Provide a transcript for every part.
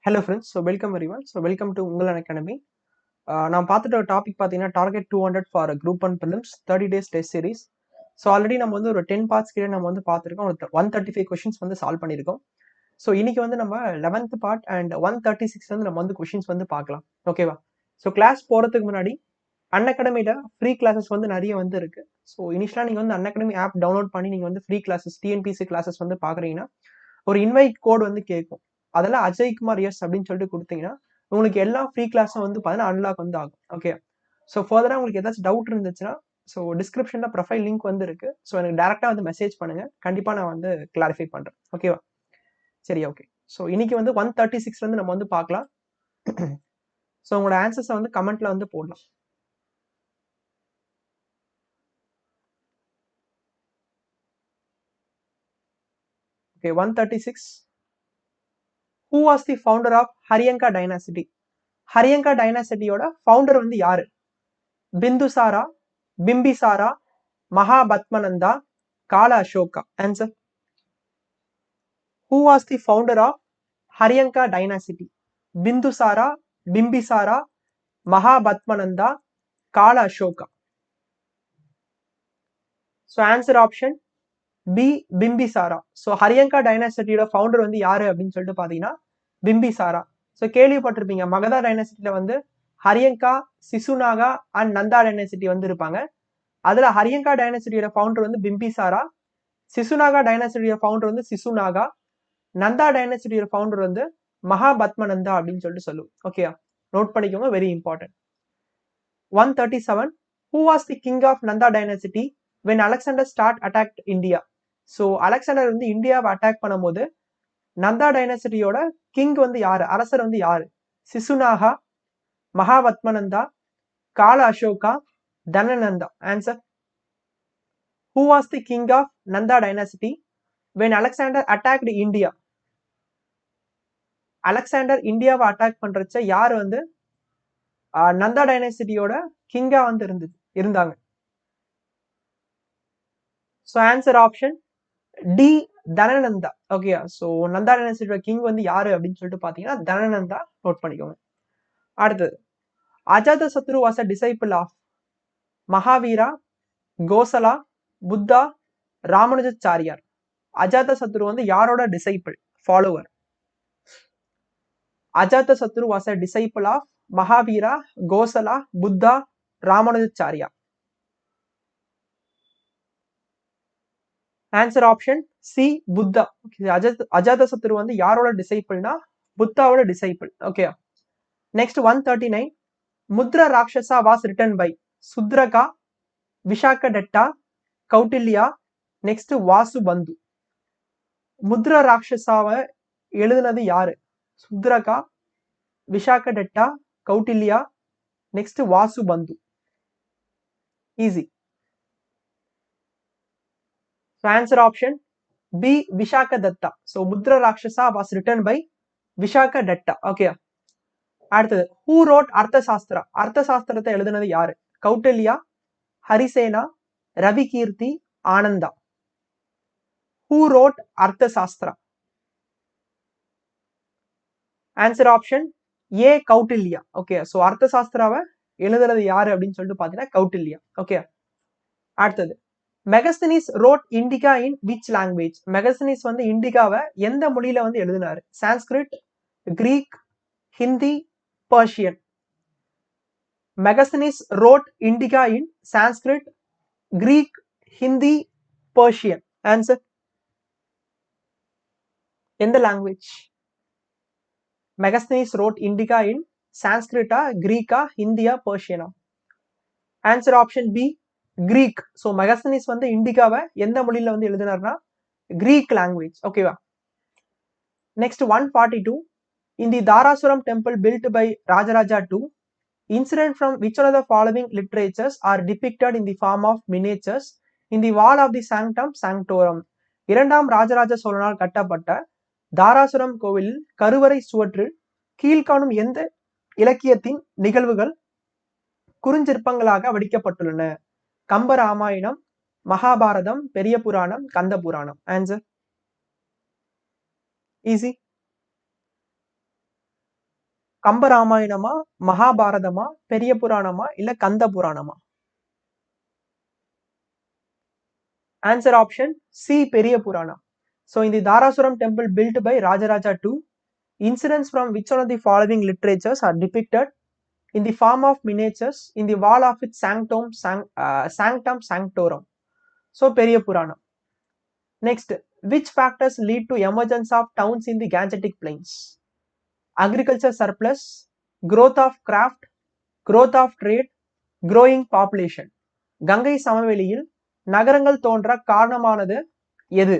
Hello friends, so welcome everyone. So welcome to Ungalan Academy. நான் பார்த்துட்ட ஒரு topic பார்த்தீங்கன்னா target 200 for group 1 prelims 30 days test series. So already நம்ம வந்து ஒரு 10 parts கீழே நம்ம வந்து பார்த்துருக்கோம். ஒரு 135 கொஷின்ஸ் வந்து சால்வ் பண்ணியிருக்கோம். ஸோ இன்னைக்கு வந்து நம்ம 11th பார்ட் அண்ட் 136 வந்து நம்ம வந்து கொஷின்ஸ் வந்து பார்க்கலாம். ஓகேவா? ஸோ கிளாஸ் போகிறதுக்கு முன்னாடி அன்அகாடமியில் ஃப்ரீ கிளாஸஸ் வந்து நிறைய வந்து இருக்கு. ஸோ இனிஷியலாக நீங்கள் வந்து அன்அகாடமி ஆப் டவுன்லோட் பண்ணி நீங்கள் வந்து ஃப்ரீ கிளாஸஸ் டிஎன்பிசி கிளாஸஸ் வந்து பார்க்குறீங்கன்னா ஒரு இன்வைட் கோட் வந்து கேட்கும். அதெல்லாம் அஜய்குமார் எஸ் அப்படின்னு சொல்லிட்டு கொடுத்தீங்கன்னா உங்களுக்கு எல்லா ஃப்ரீ கிளாஸும் வந்து பார்த்தீங்கன்னா அன்லாக் வந்து ஆகும். ஓகே, ஸோ ஃபர்தராக உங்களுக்கு ஏதாச்சும் டவுட் இருந்துச்சுன்னா ஸோ டிஸ்கிரிப்ஷனில் ப்ரொஃபைல் லிங்க் வந்து இருக்கு. ஸோ எனக்கு டேரெக்டாக வந்து மெசேஜ் பண்ணுங்க, கண்டிப்பாக நான் வந்து கிளாரிஃபை பண்ணுறேன். ஓகேவா? சரி, ஓகே. ஸோ இன்னைக்கு வந்து 136 வந்து நம்ம வந்து பார்க்கலாம். ஸோ உங்களோட ஆன்சர்ஸை வந்து கமெண்ட்ல வந்து போடலாம். Okay, 136. Who was the founder of Haryanka dynasty? Haryanka டைனாசிட்டியோட ஃபவுண்டர் வந்து யாரு? Bindusara, Bimbisara, Mahapadmananda, Kala Ashoka? Answer. Who was the founder of Haryanka dynasty? Bindusara, Bimbisara, Mahapadmananda, Kala Ashoka? So answer option B, Bimbisara. So Haryanka டைனாசிட்டியோட ஃபவுண்டர் வந்து யாரு அப்படின்னு சொல்லிட்டு பாத்தீங்கன்னா பிம்பிசாரா. ஸோ கேள்விப்பட்டிருப்பீங்க, மகதா டைனாசிட்டியில வந்து ஹரியங்கா, சிசுநாகா அண்ட் நந்தா டைனாசிட்டி வந்து இருப்பாங்க. அதுல ஹரியங்கா டைனாசிட்டியோட ஃபவுண்டர் வந்து பிம்பிசாரா, சிசுநாகா டைனாசிட்டியோட ஃபவுண்டர் வந்து சிசுநாகா, நந்தா டைனாசிட்டியோட ஃபவுண்டர் வந்து மகாபத்மனந்தா அப்படின்னு சொல்லிட்டு சொல்லுவோம். ஓகே, நோட் பண்ணிக்கோங்க, very important. 137. Who was the king of Nanda dynasty when Alexander start attacked India? So Alexander வந்து இந்தியாவை அட்டாக் பண்ணும்போது நந்தா டைனாசிட்டியோட கிங் வந்து யாரு, அரசர் வந்து யாரு? சிசுநாகா, மகாபத்மனந்தா, Kala Ashoka, Dhanananda? Answer. Who was the king of Nanda dynasty when Alexander attacked India? Alexander இந்தியாவை அட்டாக் பண்றச்ச யார் வந்து நந்தா டைனாசிட்டியோட கிங்கா வந்து இருந்தாங்க? So answer option D, Dhanananda. Okay, so Nanda டைனாசிட்டியோட கிங் வந்து யாரு அப்படின்னு சொல்லிட்டு பாத்தீங்கன்னா தனநந்தா. நோட் பண்ணிக்கோங்க. அடுத்தது, Ajatashatru was a disciple of Mahavira, Kosala, Buddha, Ramanujacharyar? Ajatashatru வந்து யாரோட disciple, follower? Ajatashatru was a disciple of Mahavira, Kosala, Buddha, Ramanujacharya? Answer option C, Buddha. Ajatashatru வந்து யாரோட டிசைபிள்னா புத்தாவோட disciple. Okay, next 139. Mudrarakshasa was written by Shudraka, Vishakhadatta, Kautilya, next Vasubandhu? முத்ர ராட்சசாவை எழுதுனது யாரு? Shudraka, Vishakhadatta, Kautilya, next Vasubandhu? Easy. Answer option B, விஷாக்க Datta. So Mudrarakshasa was written by Vishakhadatta. Okay, அடுத்தது, who wrote Arthashastra? அர்த்த சாஸ்திரத்தை எழுதுனது யாரு? Kautilya, Harisena, Ravikirti, Ananda? Who wrote Arthashastra? Answer option A, Kautilya. Okay, so அர்த்த சாஸ்திராவை எழுதுறது யாரு அப்படின்னு சொல்லிட்டு பாத்தீங்கன்னா கௌட்டில்யா. ஓகே, அடுத்தது, Megasthenes wrote Indica in which language? Megasthenes வந்து இண்டிகாவை எந்த மொழியில வந்து எழுதினாரு? Sanskrit, Greek, Hindi, Persian? Megasthenes wrote Indica in Sanskrit, Greek, Hindi, Persian? Answer. எந்த language? Megasthenes wrote Indica in சான்ஸ்கிரிட்டா, கிரீக்கா, ஹிந்தியா, பர்ஷியனா? Answer option B, Greek. So Megasthenes வந்து இண்டிகாவை எந்த மொழியில வந்து எழுதினார்னா கிரீக் லாங்குவேஜ். ஓகேவா? Next 142. In the Dharasuram temple built by Rajaraja II, incident from which one of the following literatures are depicted in the form of miniatures in the wall of the sanctum sanctorum? இரண்டாம் ராஜராஜ சோழனால் கட்டப்பட்ட தாராசுரம் கோவிலில் கருவறை சுவற்றில் கீழ்காணும் எந்த இலக்கியத்தின் நிகழ்வுகள் குறுஞ்சிற்பங்களாக வடிக்கப்பட்டுள்ளன? கம்பராமாயணம், மகாபாரதம், பெரிய புராணம், கந்த புராணம்? ஆன்சர். ஈஸி. கம்பராமாயணமா, மகாபாரதமா, பெரிய புராணமா, இல்ல கந்த புராணமா? ஆன்சர் ஆப்ஷன் சி, பெரிய புராணம். So in the Dharasuram temple built by Rajaraja II, incidents from which one of the following literatures are depicted in the form of miniatures in the wall of its sanctum sanctorum? So பெரிய புராணம். Next, which factors lead to emergence of towns in the Gangetic Plains? Agriculture surplus, growth of craft, growth of trade, growing population. Ganga சமவெளியில் நகரங்கள் தோன்ற காரணமானது எது?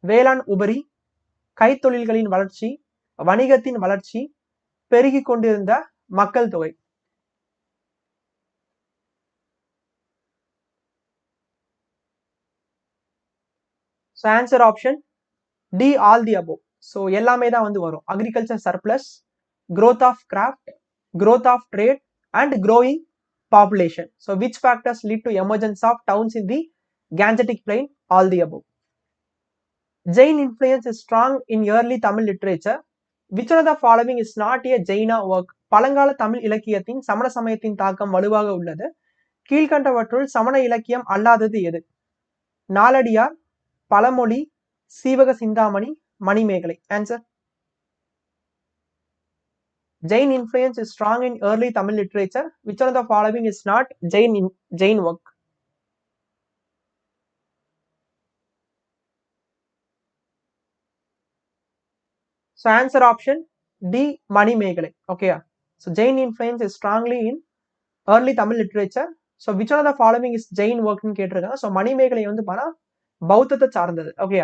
வேளாண் உபரி, கைத்தொழில்களின் வளர்ச்சி, வணிகத்தின் வளர்ச்சி, பெருகிக் கொண்டிருந்த மக்கள் தொகை. So answer option D, all the above. So எல்லாமே தான் வந்து வரும். Agriculture surplus, growth of craft, growth of trade and growing population. So which factors lead to emergence of towns in the Gangetic Plain? All the above. Jain influence is strong in early Tamil literature. Which one of the following is not a Jaina work? பழங்கால தமிழ் இலக்கியத்தின் சமண சமயத்தின் தாக்கம் வலுவாக உள்ளது. கீழ்கண்டவற்றுள் சமண இலக்கியம் அல்லாதது எது? நாலடியார், பழமொழி, Seevaka Chintamani, Manimekalai. Answer. Jain influence is strong in early Tamil literature. Which one of the following is not Jain work? So answer option D, Manimegalai. Okay. So Jain influence is strongly in early Tamil literature. So which one of the following is Jain work னு கேட்டிருக்காங்க. So Manimekalai வந்து பாத்தா பௌத்தத்தை சார்ந்தது. Okay.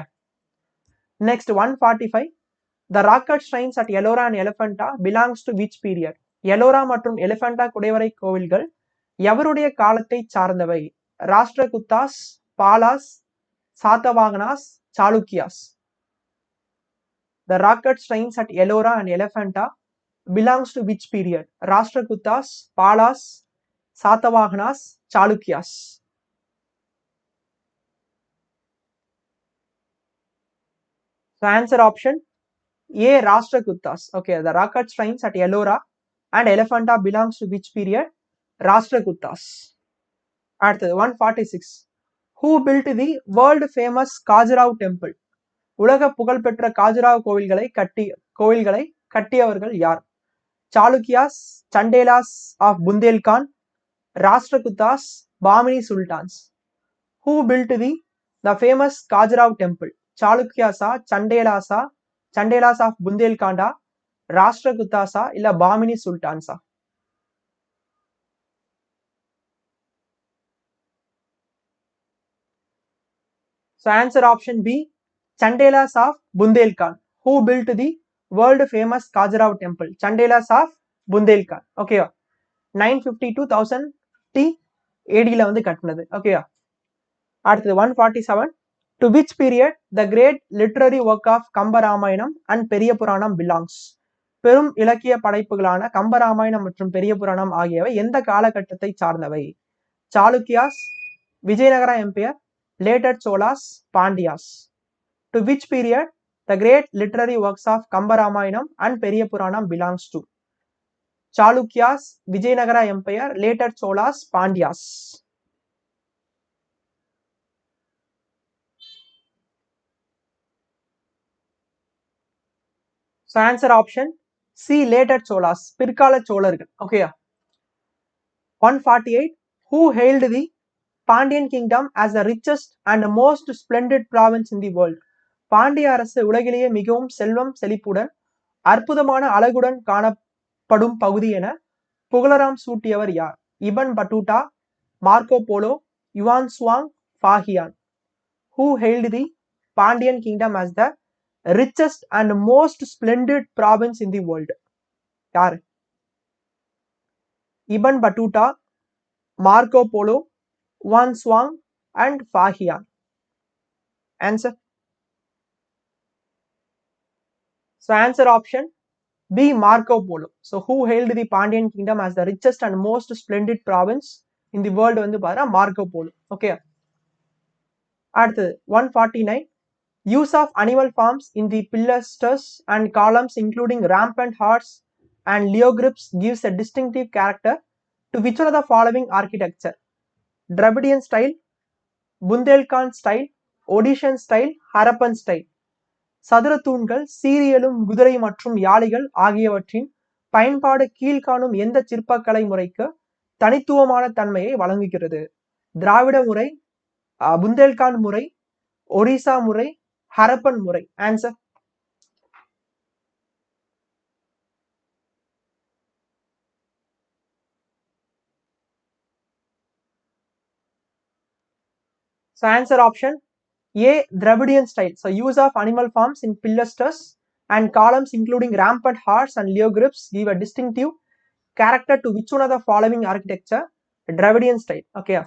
Next 145. The rock-cut shrines at Ellora and Elephanta belongs to which period? Ellora மற்றும் எலிஃபண்டா குடைவரை கோவில்கள் எவருடைய காலத்தை சார்ந்தவை? ராஷ்டிரகூத்தாஸ், Bala's, சாத்தவாகனாஸ், Chalukyas. The rock-cut shrines at Ellora and Elephanta belongs to which period? Rashtrakutas, Palas, Satavahanas, Chalukyas. So answer option A, Rashtrakutas. Okay, the rock-cut shrines at Ellora and Elephanta belongs to which period? Rashtrakutas. அடுத்தது 146. Who built the world famous Khajuraho temple? உலக புகழ்பெற்ற காஜுராவ் கோவில்களை கட்டியவர்கள் யார்? Chalukyas, Chandelas of Bundelkhand, Rashtrakutas, Bahmani sultans. Who built the famous Khajuraho temple? சாளுக்கியாஸா, Chandelas of புந்தேல்காண்டா, ராஷ்டிரகூத்தாஸா இல்ல Bahmani சுல்தான்ஸா? So answer option B, Chandelas of Bundelkhand. Who built the world famous Khajuraho temple? Chandelas of Bundelkhand. Okay. 952,000 AD ல வந்து கட்டினது. Okay. அடுத்தது 147. To which period the great literary work of Kambaramayanam and பெரிய புராணம் belongs? பெரும் இலக்கிய படைப்புகளான கம்பராமாயணம் மற்றும் பெரிய புராணம் ஆகியவை எந்த காலகட்டத்தை சார்ந்தவை? Chalukyas, Vijayanagara empire, later Cholas, Pandyas. To which period the great literary works of Kambaramayanam and Periya Puranam belongs to? Chalukyas, Vijayanagara Empire, later Cholas, Pandyas. So answer option C, later Cholas, பிற்கால சோழர்கள். Okay. 148. Who hailed the Pandyan kingdom as the richest and most splendid province in the world? Pandya அரசு உலகிலேயே மிகவும் செல்வம் செழிப்புடன் அற்புதமான அழகுடன் காணப்படும் பகுதி என புகழராம் சூட்டியவர் யார்? Ibn Battuta, Marco Polo, Yuan Chwang, Fahien. Who hailed the Pandyan kingdom as the richest and most splendid province in the world? யார்? Ibn Battuta, Marco Polo, Yuan Chwang and Fahien. Answer. So answer option B, Marco Polo. So who hailed the Pandyan kingdom as the richest and most splendid province in the world வந்து பாத்தா Marco Polo. Okay. அடுத்து 149. Use of animal forms in the pilasters and columns including rampant horse, and Leogrips gives a distinctive character to which one of the following architecture? Dravidian style, Bundelkhand style, Odishan style, Harappan style. சதுர தூண்கள், சீரியலும் குதிரை மற்றும் யாளிகள் ஆகியவற்றின் பயன்பாடு கீழ்காணும் எந்த சிற்பக்கலை முறைக்கு தனித்துவமான தன்மையை வழங்குகிறது? திராவிட முறை, புந்தேல்காண்ட் முறை, ஒரிசா முறை, ஹரப்பன் முறை. Answer. So answer option A, Dravidian style. So use of animal forms in pilasters and columns including rampant horse and Leogrips give a distinctive character to which one of the following architecture? Dravidian style. Okay.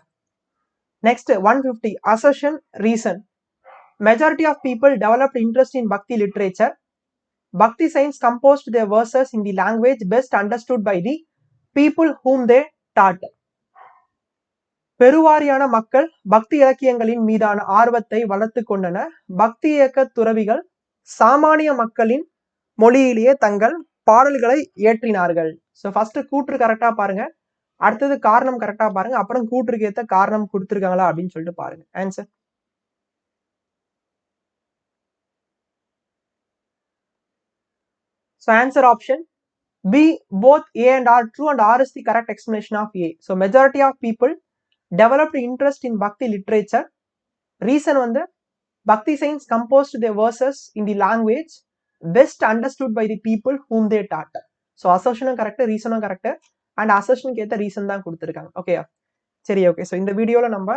Next 150 assertion reason. Majority of people developed interest in Bhakti literature. Bhakti saints composed their verses in the language best understood by the people whom they taught. பெருவாரியான மக்கள் பக்தி இலக்கியங்களின் மீதான ஆர்வத்தை வளர்த்து கொண்டனர். பக்தி இயக்க துறவிகள் சாமானிய மக்களின் மொழியிலேயே தங்கள் பாடல்களை இயற்றினார்கள். ஸோ ஃபர்ஸ்ட் கூற்று கரெக்டா பாருங்க, அடுத்தது காரணம் கரெக்டா பாருங்க, அப்புறம் கூற்றுக்கு ஏற்ற காரணம் கொடுத்துருக்காங்களா அப்படின்னு சொல்லிட்டு பாருங்க. Answer. So answer option B, both A and R true and R is the correct explanation of A. So majority of people developed interest in Bhakti literature. Reason வந்து Bhakti saints composed their verses in the language best understood by the people whom they taught. So assertionும் correct, ரீசனும் correct, and அசர்ஷனுக்கு ஏற்ற reason தான் கொடுத்துருக்காங்க. ஓகேயா, சரி. Okay, so இந்த வீடியோவில் நம்ம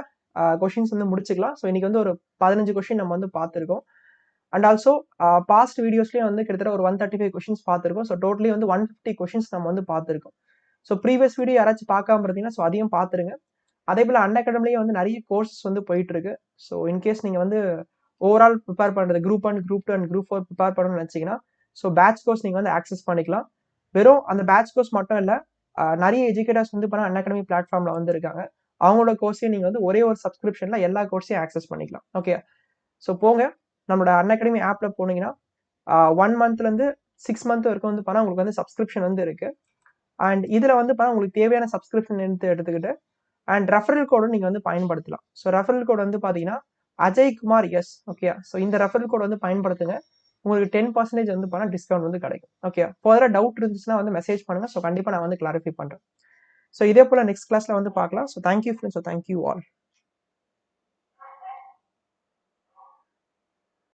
கொஷின்ஸ் வந்து முடிச்சுக்கலாம். ஸோ இன்னைக்கு வந்து ஒரு 15 கொஷின் நம்ம வந்து பார்த்துருக்கோம். அண்ட் ஆல்சோ பாஸ்ட் வீடியோஸ்லேயும் வந்து கிட்டத்தட்ட ஒரு 135 கொஷின்ஸ் பார்த்துருக்கோம். ஸோ டோட்டலி வந்து 150 கொஷின்ஸ் நம்ம வந்து பார்த்துருக்கோம். ஸோ ப்ரீவியஸ் வீடியோ யாராச்சும் பார்க்காம இருந்தீங்கன்னா ஸோ அதையும் பார்த்துருங்க. அதே போல் அன்அகாடமிலேயே வந்து நிறைய கோர்சஸ் வந்து போயிட்டு இருக்கு. ஸோ இன்கேஸ் நீங்கள் வந்து ஓவரால் ப்ரிப்பேர் பண்ணுறது group 1, group 2 and group 4 prepare பண்ணணும்னு நினச்சிங்கன்னா ஸோ பேட்ச் கோர்ஸ் நீங்கள் வந்து ஆக்சஸ் பண்ணிக்கலாம். வெறும் அந்த பேட்ச் கோர்ஸ் மட்டும் இல்லை, நிறைய எஜுகேட்டர்ஸ் வந்து இப்போ அன்அகாடமி பிளாட்ஃபார்மில் வந்து இருக்காங்க. அவங்களோட கோர்ஸையும் நீங்கள் வந்து ஒரே ஒரு சப்ஸ்கிரிப்ஷனில் எல்லா கோர்ஸையும் ஆக்சஸ் பண்ணிக்கலாம். ஓகே, ஸோ போங்க நம்மளோட அன்அகாடமி ஆப்பில் போனீங்கன்னா 1 மந்த்லேருந்து 6 மந்த் வரைக்கும் வந்து பார்த்தா உங்களுக்கு வந்து சப்ஸ்கிரிப்ஷன் வந்து இருக்குது. அண்ட் இதில் வந்து பார்த்தா உங்களுக்கு தேவையான சப்ஸ்கிரிப்ஷன் எடுத்துக்கிட்டு அண்ட் ரெஃபரல் கோடும் நீங்கள் வந்து பயன்படுத்தலாம். ஸோ ரெஃபரல் கோட் வந்து பார்த்தீங்கன்னா அஜய்குமார் எஸ். ஓகே, ஸோ இந்த ரெஃபரல் கோட் வந்து பயன்படுத்துங்க, உங்களுக்கு 10% வந்து பண்ணால் டிஸ்கவுண்ட் வந்து கிடைக்கும். ஓகே, ஃபர்தராக டவுட் இருந்துச்சுன்னா வந்து மெசேஜ் பண்ணுங்கள். ஸோ கண்டிப்பாக நான் வந்து கிளாரிஃபை பண்ணுறேன். ஸோ இதே போல் நெக்ஸ்ட் கிளாஸில் வந்து பார்க்கலாம். So thank you friends. So thank you all.